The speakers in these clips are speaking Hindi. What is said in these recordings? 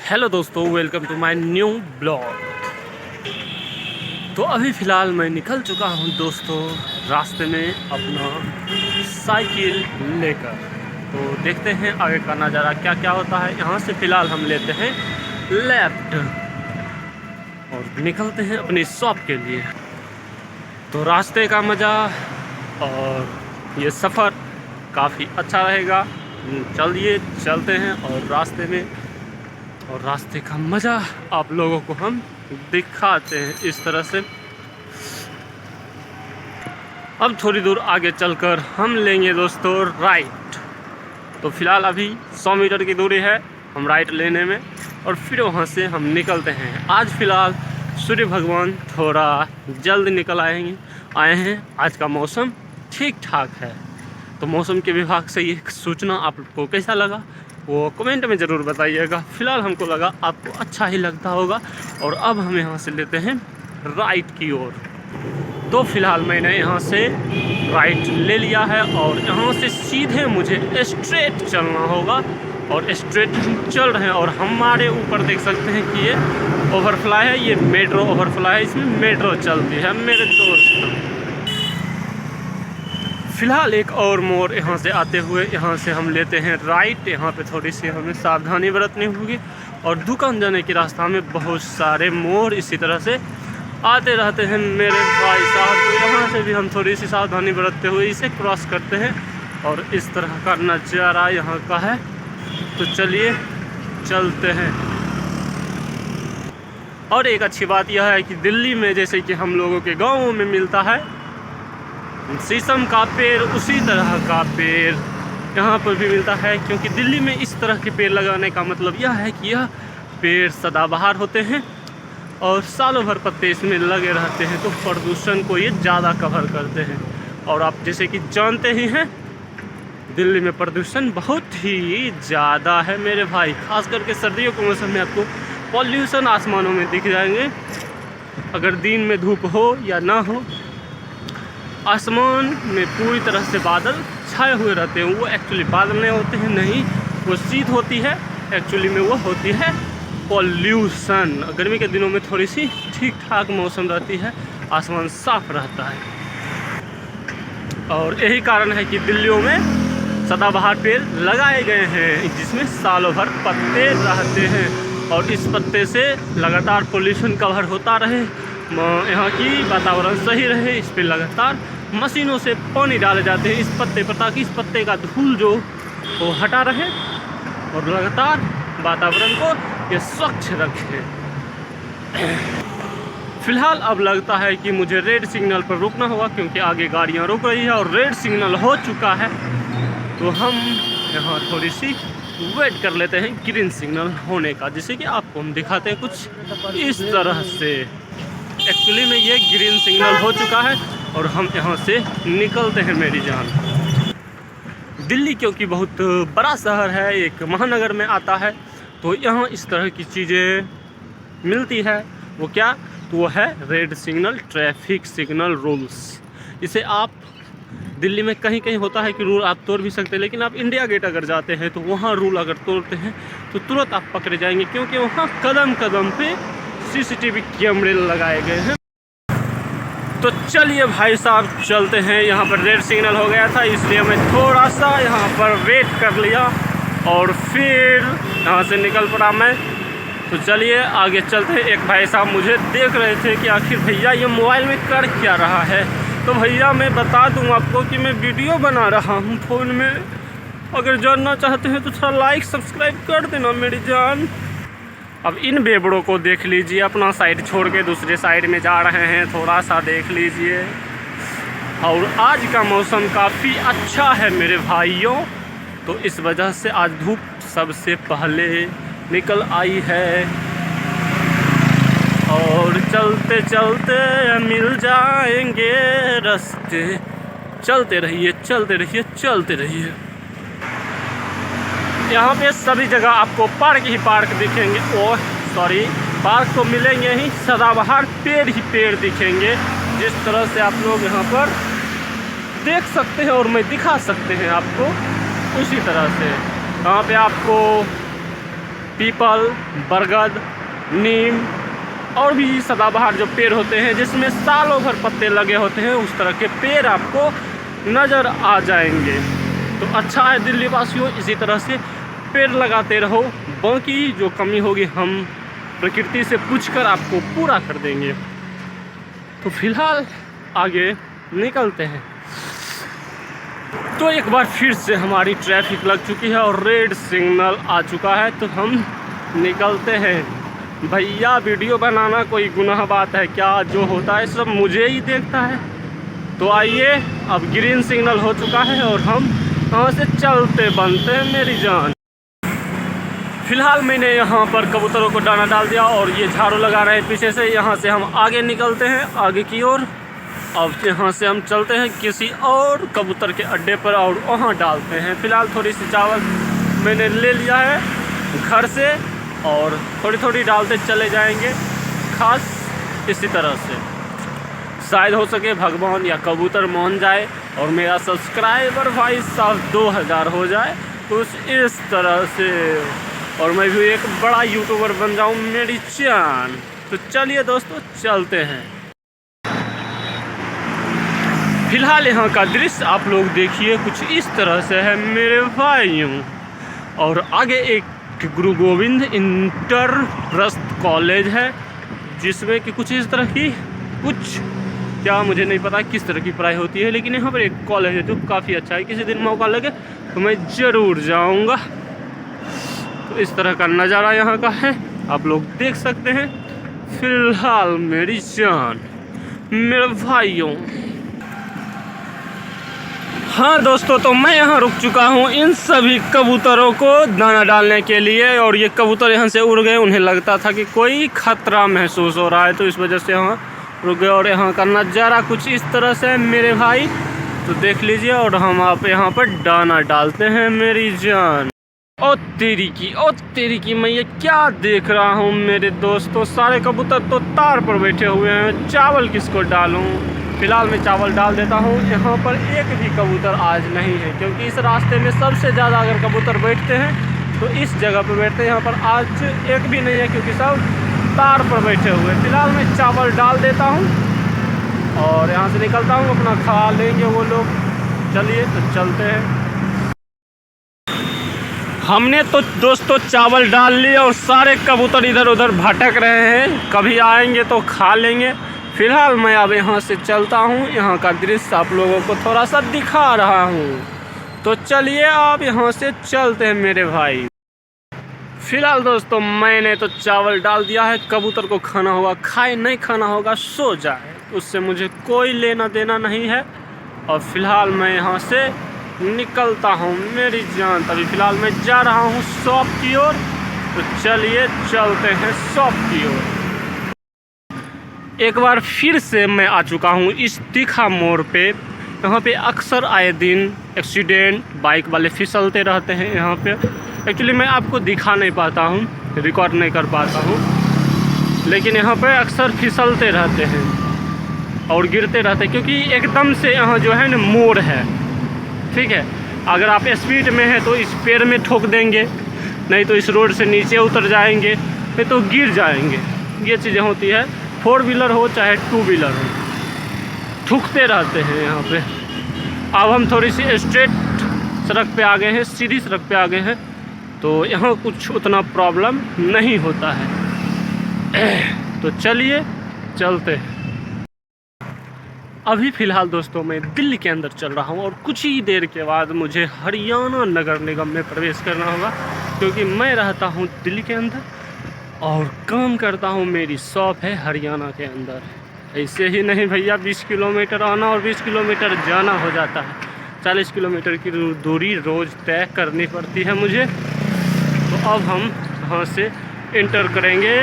हेलो दोस्तों, welcome to my new blog. तो अभी फ़िलहाल मैं निकल चुका हूं दोस्तों रास्ते में अपना साइकिल लेकर। तो देखते हैं आगे का नज़ारा क्या क्या होता है। यहाँ से फ़िलहाल हम लेते हैं लेफ्ट और निकलते हैं अपनी शॉप के लिए। तो रास्ते का मज़ा और ये सफ़र काफ़ी अच्छा रहेगा। चलिए चलते हैं और रास्ते का मज़ा आप लोगों को हम दिखाते हैं इस तरह से। अब थोड़ी दूर आगे चलकर हम लेंगे दोस्तों राइट। तो फिलहाल अभी 100 मीटर की दूरी है हम राइट लेने में, और फिर वहाँ से हम निकलते हैं। आज फ़िलहाल सूर्य भगवान थोड़ा जल्द निकल आए हैं। आज का मौसम ठीक ठाक है। तो मौसम के विभाग से ये सूचना आपको कैसा लगा वो कमेंट में ज़रूर बताइएगा। फ़िलहाल हमको लगा आपको अच्छा ही लगता होगा। और अब हम यहाँ से लेते हैं राइट की ओर। तो फ़िलहाल मैंने यहाँ से राइट ले लिया है और यहाँ से सीधे मुझे स्ट्रेट चलना होगा। और स्ट्रेट चल रहे हैं और हमारे ऊपर देख सकते हैं कि ये ओवरफ्लाई है, ये मेट्रो ओवरफ्लाई है, इसमें मेट्रो चलती है मेरे दोस्त। फ़िलहाल एक और मोड़ यहाँ से आते हुए यहाँ से हम लेते हैं राइट। यहाँ पे थोड़ी सी हमें सावधानी बरतनी होगी। और दुकान जाने की रास्ता में बहुत सारे मोड़ इसी तरह से आते रहते हैं मेरे भाई साहब। तो यहाँ से भी हम थोड़ी सी सावधानी बरतते हुए इसे क्रॉस करते हैं। और इस तरह का नज़ारा यहाँ का है। तो चलिए चलते हैं। और एक अच्छी बात यह है कि दिल्ली में जैसे कि हम लोगों के गाँवों में मिलता है शीशम का पेड़, उसी तरह का पेड़ यहाँ पर भी मिलता है। क्योंकि दिल्ली में इस तरह के पेड़ लगाने का मतलब यह है कि यह पेड़ सदाबहार होते हैं और सालों भर पत्ते इसमें लगे रहते हैं। तो प्रदूषण को ये ज़्यादा कवर करते हैं। और आप जैसे कि जानते ही हैं दिल्ली में प्रदूषण बहुत ही ज़्यादा है मेरे भाई। खास करके सर्दियों के मौसम में आपको पॉल्यूशन आसमानों में दिख जाएंगे। अगर दिन में धूप हो या ना हो, आसमान में पूरी तरह से बादल छाए हुए रहते हैं। वो एक्चुअली बादल नहीं होते हैं, नहीं वो शीत होती है, एक्चुअली में वो होती है पॉल्यूशन। गर्मी के दिनों में थोड़ी सी ठीक ठाक मौसम रहती है, आसमान साफ रहता है। और यही कारण है कि दिल्लियों में सदाबहार पेड़ लगाए गए हैं जिसमें सालों भर पत्ते रहते हैं। और इस पत्ते से लगातार पॉल्यूशन कवर होता रहे, यहाँ की वातावरण सही रहे, इस पर लगातार मशीनों से पानी डाले जाते हैं इस पत्ते पर, ताकि इस पत्ते का धूल जो वो हटा रहे और लगातार वातावरण को ये स्वच्छ रखे। फ़िलहाल अब लगता है कि मुझे रेड सिग्नल पर रुकना होगा, क्योंकि आगे गाड़ियाँ रुक रही है और रेड सिग्नल हो चुका है। तो हम यहाँ थोड़ी सी वेट कर लेते हैं ग्रीन सिग्नल होने का, जिससे कि आपको हम दिखाते हैं कुछ इस तरह से। एक्चुअली में ये ग्रीन सिग्नल हो चुका है और हम यहाँ से निकलते हैं मेरी जान। दिल्ली क्योंकि बहुत बड़ा शहर है, एक महानगर में आता है, तो यहाँ इस तरह की चीज़ें मिलती है। वो क्या? तो वो है red signal, traffic signal rules. इसे आप दिल्ली में कहीं कहीं होता है कि रूल आप तोड़ भी सकते हैं, लेकिन आप इंडिया गेट अगर जाते हैं तो वहाँ रूल अगर तोड़ते हैं तो तुरंत आप पकड़े जाएंगे, क्योंकि वहाँ कदम कदम पे सीसीटीवी कैमरे लगाए गए हैं। तो चलिए भाई साहब चलते हैं। यहाँ पर रेड सिग्नल हो गया था, इसलिए मैं थोड़ा सा यहाँ पर वेट कर लिया और फिर यहाँ से निकल पड़ा मैं। तो चलिए आगे चलते हैं। एक भाई साहब मुझे देख रहे थे कि आखिर भैया ये मोबाइल में कर क्या रहा है। तो भैया मैं बता दूं आपको कि मैं वीडियो बना रहा हूँ फ़ोन में। अगर जानना चाहते हैं तो थोड़ा लाइक सब्सक्राइब कर देना मेरी जान। अब इन बेबड़ों को देख लीजिए, अपना साइड छोड़ के दूसरे साइड में जा रहे हैं, थोड़ा सा देख लीजिए। और आज का मौसम काफ़ी अच्छा है मेरे भाइयों, तो इस वजह से आज धूप सबसे पहले निकल आई है। और चलते चलते मिल जाएंगे रास्ते। चलते रहिए चलते रहिए चलते रहिए। यहाँ पे सभी जगह आपको पार्क ही पार्क दिखेंगे। पार्क तो मिलेंगे ही, सदाबहार पेड़ ही पेड़ दिखेंगे, जिस तरह से आप लोग यहाँ पर देख सकते हैं और मैं दिखा सकते हैं आपको उसी तरह से। यहाँ पे आपको पीपल, बरगद, नीम और भी सदाबहार जो पेड़ होते हैं जिसमें सालों भर पत्ते लगे होते हैं, उस तरह के पेड़ आपको नज़र आ जाएंगे। तो अच्छा है दिल्ली वासियों, इसी तरह से पेड़ लगाते रहो। बाकी जो कमी होगी हम प्रकृति से पूछकर आपको पूरा कर देंगे। तो फिलहाल आगे निकलते हैं। तो एक बार फिर से हमारी ट्रैफिक लग चुकी है और रेड सिग्नल आ चुका है, तो हम निकलते हैं। भैया वीडियो बनाना कोई गुनाह बात है क्या? जो होता है सब मुझे ही देखता है। तो आइए, अब ग्रीन सिग्नल हो चुका है और हम यहाँ से चलते बनते हैं मेरी जान। फिलहाल मैंने यहाँ पर कबूतरों को दाना डाल दिया और ये झाड़ू लगा रहे हैं पीछे से। यहाँ से हम आगे निकलते हैं आगे की ओर। अब यहाँ से हम चलते हैं किसी और कबूतर के अड्डे पर और वहाँ डालते हैं। फ़िलहाल थोड़ी सी चावल मैंने ले लिया है घर से और थोड़ी थोड़ी डालते चले जाएंगे। खास इसी तरह से शायद हो सके भगवान या कबूतर मान जाए और मेरा सब्सक्राइबर भाई साहब 2000 हो जाए, कुछ इस तरह से, और मैं भी एक बड़ा यूट्यूबर बन जाऊँ मेरी जान। तो चलिए दोस्तों चलते हैं। फिलहाल यहाँ का दृश्य आप लोग देखिए कुछ इस तरह से है मेरे भाइयों। और आगे एक गुरु गोविंद इंटरप्रस्थ कॉलेज है जिसमें कि कुछ इस तरह की, कुछ क्या मुझे नहीं पता किस तरह की पढ़ाई होती है, लेकिन यहाँ पर एक कॉलेज है जो काफ़ी अच्छा है। किसी दिन मौका लगे तो मैं ज़रूर जाऊँगा। तो इस तरह का नज़ारा यहाँ का है, आप लोग देख सकते हैं। फिलहाल मेरी जान मेरे भाइयों, हाँ दोस्तों, तो मैं यहाँ रुक चुका हूँ इन सभी कबूतरों को दाना डालने के लिए। और ये कबूतर यहाँ से उड़ गए, उन्हें लगता था कि कोई ख़तरा महसूस हो रहा है, तो इस वजह से यहाँ रुक गए। और यहाँ का नज़ारा कुछ इस तरह से है मेरे भाई, तो देख लीजिए। और हम आप यहाँ पर दाना डालते हैं मेरी जान। ओ तेरी की मैं ये क्या देख रहा हूँ मेरे दोस्तों, सारे कबूतर तो तार पर बैठे हुए हैं। चावल किसको डालूँ? फिलहाल मैं चावल डाल देता हूँ। यहाँ पर एक भी कबूतर आज नहीं है, क्योंकि इस रास्ते में सबसे ज़्यादा अगर कबूतर बैठते हैं तो इस जगह पर बैठते हैं। यहाँ पर आज एक भी नहीं है क्योंकि सब तार पर बैठे हुए। फिलहाल मैं चावल डाल देता हूँ और यहाँ से निकलता हूँ, अपना खा लेंगे वो लोग। चलिए तो चलते हैं। हमने तो दोस्तों चावल डाल लिए और सारे कबूतर इधर उधर भटक रहे हैं, कभी आएंगे तो खा लेंगे। फिलहाल मैं अब यहाँ से चलता हूँ, यहाँ का दृश्य आप लोगों को थोड़ा सा दिखा रहा हूँ। तो चलिए आप यहाँ से चलते हैं मेरे भाई। फिलहाल दोस्तों मैंने तो चावल डाल दिया है, कबूतर को खाना होगा खाए, नहीं खाना होगा सो जाए, उससे मुझे कोई लेना देना नहीं है। और फिलहाल मैं यहाँ से निकलता हूँ मेरी जान। तभी फिलहाल मैं जा रहा हूँ शॉप की ओर। तो चलिए चलते हैं शॉप की ओर। एक बार फिर से मैं आ चुका हूँ इस तीखा मोड़ पे। यहाँ पे अक्सर आए दिन एक्सीडेंट, बाइक वाले फिसलते रहते हैं यहाँ पे। एक्चुअली मैं आपको दिखा नहीं पाता हूँ, रिकॉर्ड नहीं कर पाता हूँ, लेकिन यहाँ पे अक्सर फिसलते रहते हैं और गिरते रहते हैं, क्योंकि एकदम से यहाँ जो है ना मोड़ है, ठीक है। अगर आप स्पीड में हैं तो इस पेड़ में ठोक देंगे, नहीं तो इस रोड से नीचे उतर जाएंगे, नहीं तो गिर जाएंगे। ये चीज़ें होती है, 4 व्हीलर हो चाहे 2 व्हीलर हो, ठुकते रहते हैं यहाँ पे। अब हम थोड़ी सी स्ट्रेट सड़क पे आ गए हैं, सीधी सड़क पे आ गए हैं, तो यहाँ कुछ उतना प्रॉब्लम नहीं होता है। तो चलिए चलते हैं। अभी फ़िलहाल दोस्तों मैं दिल्ली के अंदर चल रहा हूँ और कुछ ही देर के बाद मुझे हरियाणा नगर निगम में प्रवेश करना होगा, क्योंकि मैं रहता हूँ दिल्ली के अंदर और काम करता हूँ, मेरी शॉप है हरियाणा के अंदर। ऐसे ही नहीं भैया, 20 किलोमीटर आना और 20 किलोमीटर जाना हो जाता है। 40 किलोमीटर की दूरी रोज़ तय करनी पड़ती है मुझे। तो अब हम यहाँ से इंटर करेंगे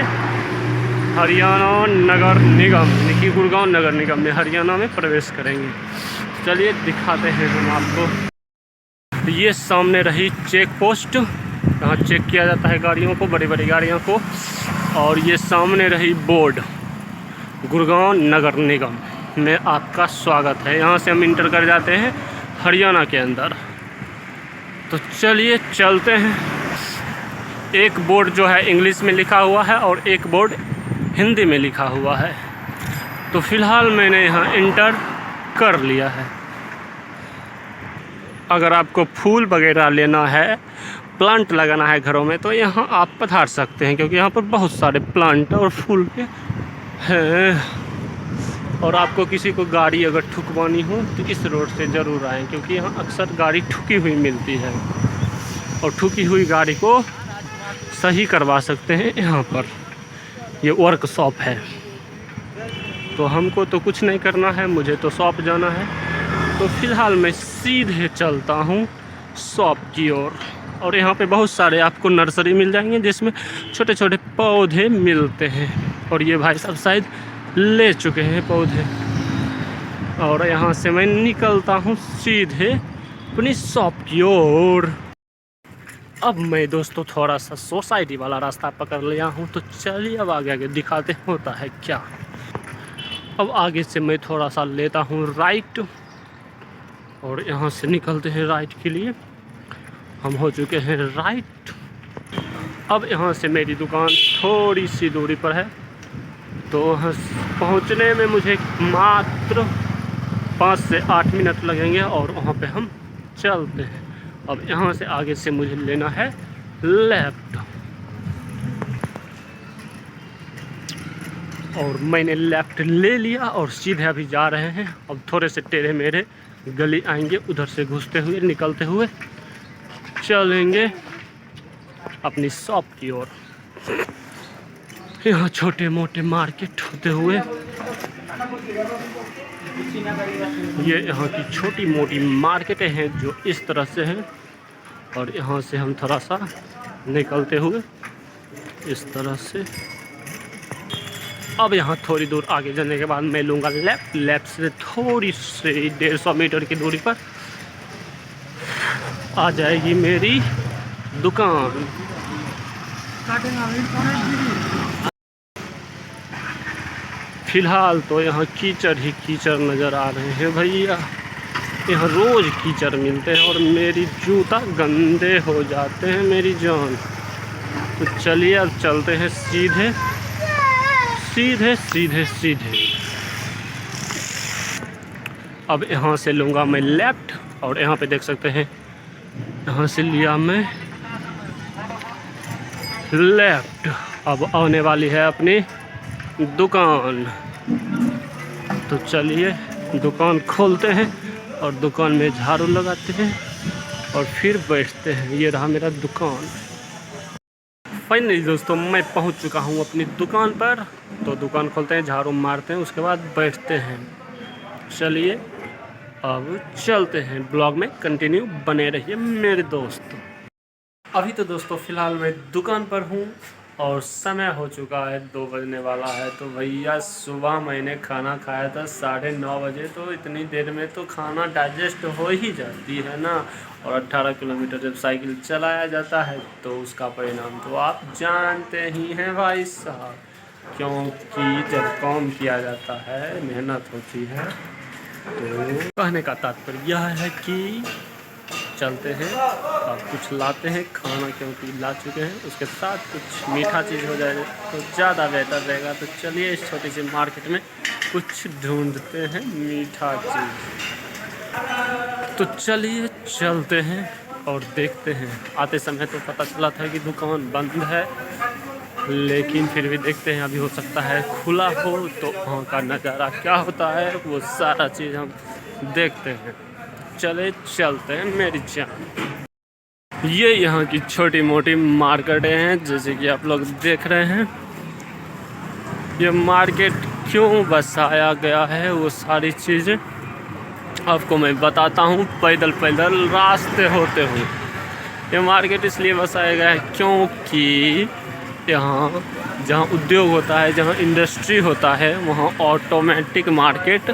हरियाणा नगर निगम, यानी कि गुड़गांव नगर निगम में हरियाणा में प्रवेश करेंगे। चलिए दिखाते हैं हम आपको। ये सामने रही चेक पोस्ट, यहाँ चेक किया जाता है गाड़ियों को, बड़ी बड़ी गाड़ियों को। और ये सामने रही बोर्ड, गुड़गांव नगर निगम में आपका स्वागत है। यहाँ से हम इंटर कर जाते हैं हरियाणा के अंदर। तो चलिए चलते हैं। एक बोर्ड जो है इंग्लिश में लिखा हुआ है और एक बोर्ड हिंदी में लिखा हुआ है। तो फ़िलहाल मैंने यहाँ इंटर कर लिया है। अगर आपको फूल वगैरह लेना है, प्लांट लगाना है घरों में, तो यहाँ आप पधार सकते हैं, क्योंकि यहाँ पर बहुत सारे प्लांट और फूल के हैं। और आपको किसी को गाड़ी अगर ठुकवानी हो तो इस रोड से ज़रूर आएँ, क्योंकि यहाँ अक्सर गाड़ी ठुकी हुई मिलती है और ठुकी हुई गाड़ी को सही करवा सकते हैं यहाँ पर। ये वर्कशॉप है। तो हमको तो कुछ नहीं करना है, मुझे तो शॉप जाना है। तो फ़िलहाल मैं सीधे चलता हूँ शॉप की ओर। और यहाँ पे बहुत सारे आपको नर्सरी मिल जाएंगे जिसमें छोटे छोटे पौधे मिलते हैं। और ये भाई साहब शायद ले चुके हैं पौधे। और यहाँ से मैं निकलता हूँ सीधे अपनी शॉप की ओर। अब मैं दोस्तों थोड़ा सा सोसाइटी वाला रास्ता पकड़ लिया हूँ, तो चलिए अब आगे आगे दिखाते होता है क्या। अब आगे से मैं थोड़ा सा लेता हूँ राइट और यहाँ से निकलते हैं राइट के लिए। हम हो चुके हैं राइट। अब यहाँ से मेरी दुकान थोड़ी सी दूरी पर है, तो वहाँ पहुँचने में मुझे मात्र 5 से 8 मिनट लगेंगे और वहाँ पे हम चलते हैं। अब यहाँ से आगे से मुझे लेना है लेफ्ट, और मैंने लेफ़्ट ले लिया और सीधे अभी जा रहे हैं। अब थोड़े से टेढ़े मेढ़े गली आएंगे, उधर से घुसते हुए निकलते हुए चलेंगे अपनी शॉप की ओर। यहाँ छोटे मोटे मार्केट होते हुए ये यहाँ की छोटी मोटी मार्केटें हैं जो इस तरह से हैं। और यहाँ से हम थोड़ा सा निकलते हुए इस तरह से अब यहाँ थोड़ी दूर आगे जाने के बाद मैं लूँगा लेफ्ट। लेफ्ट से थोड़ी सी 150 मीटर की दूरी पर आ जाएगी मेरी दुकान। फिलहाल तो यहाँ कीचड़ ही कीचड़ नज़र आ रहे हैं भैया। यहाँ रोज़ कीचड़ मिलते हैं और मेरी जूता गंदे हो जाते हैं मेरी जान। तो चलिए अब चलते हैं सीधे सीधे सीधे सीधे। अब यहाँ से लूँगा मैं लेफ़्ट और यहाँ पे देख सकते हैं यहाँ से लिया मैं लेफ़्ट। अब आने वाली है अपनी दुकान। तो चलिए दुकान खोलते हैं और दुकान में झाड़ू लगाते हैं और फिर बैठते हैं। ये रहा मेरा दुकान। फाइनली दोस्तों मैं पहुंच चुका हूं अपनी दुकान पर। तो दुकान खोलते हैं, झाड़ू मारते हैं, उसके बाद बैठते हैं। चलिए अब चलते हैं, ब्लॉग में कंटिन्यू बने रहिए मेरे दोस्त। अभी तो दोस्तों फ़िलहाल मैं दुकान पर हूं और समय हो चुका है 2 बजने वाला है। तो भैया सुबह मैंने खाना खाया था 9:30 बजे, तो इतनी देर में तो खाना डाइजेस्ट हो ही जाती है ना। और 18 किलोमीटर जब साइकिल चलाया जाता है तो उसका परिणाम तो आप जानते ही हैं भाई साहब, क्योंकि जब काम किया जाता है मेहनत होती है। तो कहने का तात्पर्य यह है कि चलते हैं और कुछ लाते हैं खाना, क्योंकि ला चुके हैं, उसके साथ कुछ मीठा चीज़ हो जाए तो ज़्यादा बेहतर रहेगा। तो चलिए इस छोटी सी मार्केट में कुछ ढूंढते हैं मीठा चीज़। तो चलिए चलते हैं और देखते हैं। आते समय तो पता चला था कि दुकान बंद है, लेकिन फिर भी देखते हैं, अभी हो सकता है खुला हो। तो वहाँ का नज़ारा क्या होता है वो सारा चीज़ हम देखते हैं। चले चलते हैं मेरी जान। ये यहाँ की छोटी मोटी मार्केटें हैं, जैसे कि आप लोग देख रहे हैं। ये मार्केट क्यों बसाया गया है वो सारी चीज़ें आपको मैं बताता हूँ पैदल पैदल रास्ते होते हुए। ये मार्केट इसलिए बसाया गया है क्योंकि यहाँ जहाँ उद्योग होता है, जहाँ इंडस्ट्री होता है, वहाँ ऑटोमेटिक मार्केट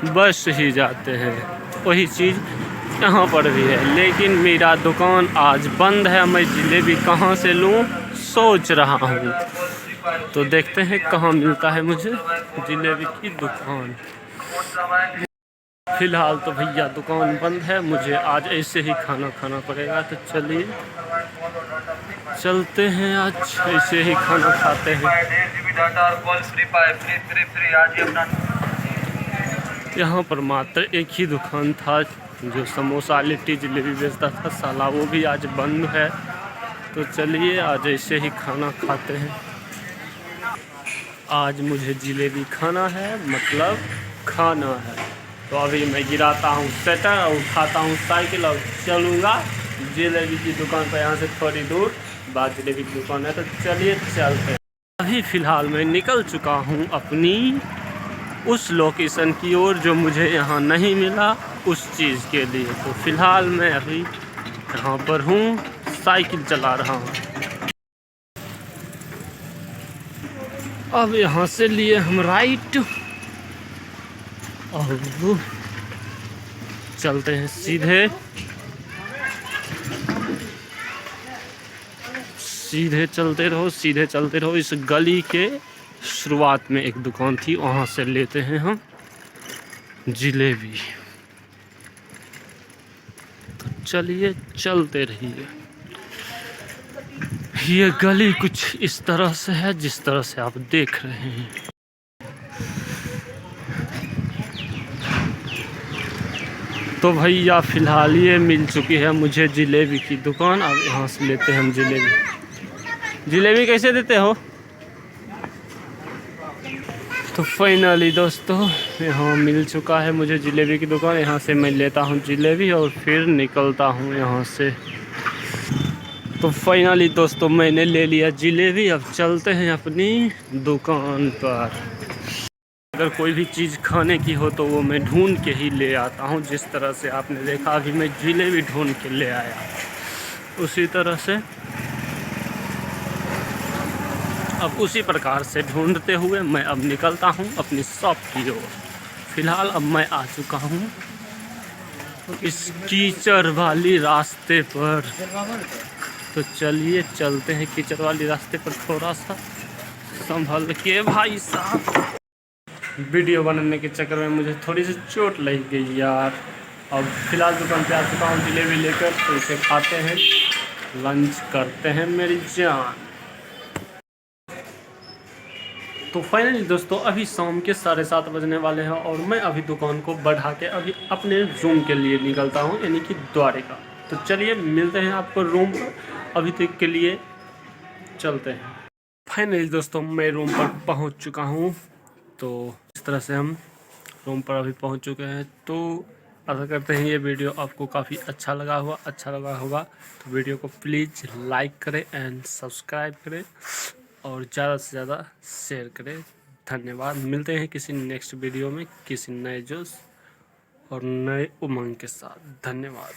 बस ही जाते हैं। वही चीज़ यहाँ पर भी है, लेकिन मेरा दुकान आज बंद है। मैं जलेबी कहाँ से लूँ सोच रहा हूँ। तो देखते हैं कहाँ मिलता है मुझे जलेबी की दुकान। फ़िलहाल तो भैया दुकान बंद है, मुझे आज ऐसे ही खाना खाना पड़ेगा। तो चलिए चलते हैं, आज ऐसे ही खाना खाते हैं। यहाँ पर मात्र एक ही दुकान था जो समोसा लिट्टी जलेबी बेचता था, साला वो भी आज बंद है। तो चलिए आज ऐसे ही खाना खाते हैं। आज मुझे जलेबी खाना है, मतलब खाना है। तो अभी मैं गिराता हूँ शटर और उठाता हूँ साइकिल और चलूँगा जलेबी की दुकान पर। यहाँ से थोड़ी दूर बाद जलेबी की दुकान है, तो चलिए चलते हैं। अभी फ़िलहाल मैं निकल चुका हूँ अपनी उस लोकेशन की ओर जो मुझे यहाँ नहीं मिला उस चीज़ के लिए। तो फ़िलहाल मैं अभी यहाँ पर हूँ, साइकिल चला रहा हूँ। अब यहाँ से लिए हम राइट और चलते हैं सीधे चलते रहो, सीधे चलते रहो। इस गली के शुरुआत में एक दुकान थी, वहाँ से लेते हैं हम जलेबी। तो चलिए चलते रहिए। ये गली कुछ इस तरह से है जिस तरह से आप देख रहे हैं। तो भैया फ़िलहाल ये मिल चुकी है मुझे जलेबी की दुकान। अब यहाँ से लेते हैं हम जलेबी कैसे देते हो? तो फाइनली दोस्तों यहाँ मिल चुका है मुझे जलेबी की दुकान। यहाँ से मैं लेता हूँ जलेबी और फिर निकलता हूँ यहाँ से। तो फाइनली दोस्तों मैंने ले लिया जलेबी। अब चलते हैं अपनी दुकान पर। अगर कोई भी चीज़ खाने की हो तो वो मैं ढूंढ के ही ले आता हूँ। जिस तरह से आपने देखा अभी मैं जलेबी ढूंढ के ले आया, उसी तरह से अब उसी प्रकार से ढूंढते हुए मैं अब निकलता हूँ अपनी शॉप की ओर। फ़िलहाल अब मैं आ चुका हूँ इस कीचड़ वाली रास्ते पर। तो चलिए चलते हैं कीचड़ वाली रास्ते पर। थोड़ा सा संभल के भाई साहब। वीडियो बनाने के चक्कर में मुझे थोड़ी सी चोट लग गई यार। अब फ़िलहाल दुकान पे आ चुका हूँ जलेबी लेकर। तो इसे खाते हैं, लंच करते हैं मेरी जान। तो फाइनली दोस्तों अभी शाम के 7:30 बजने वाले हैं और मैं अभी दुकान को बढ़ा के अभी अपने रूम के लिए निकलता हूँ, यानी कि द्वारिका। तो चलिए मिलते हैं आपको रूम पर। अभी तक के लिए चलते हैं। फाइनली दोस्तों मैं रूम पर पहुँच चुका हूँ। तो इस तरह से हम रूम पर अभी पहुँच चुके हैं। तो आशा करते हैं ये वीडियो आपको काफ़ी अच्छा लगा होगा। तो वीडियो को प्लीज़ लाइक करें एंड सब्सक्राइब करें और ज़्यादा से ज़्यादा शेयर करें। धन्यवाद। मिलते हैं किसी नेक्स्ट वीडियो में किसी नए जोश और नए उमंग के साथ। धन्यवाद।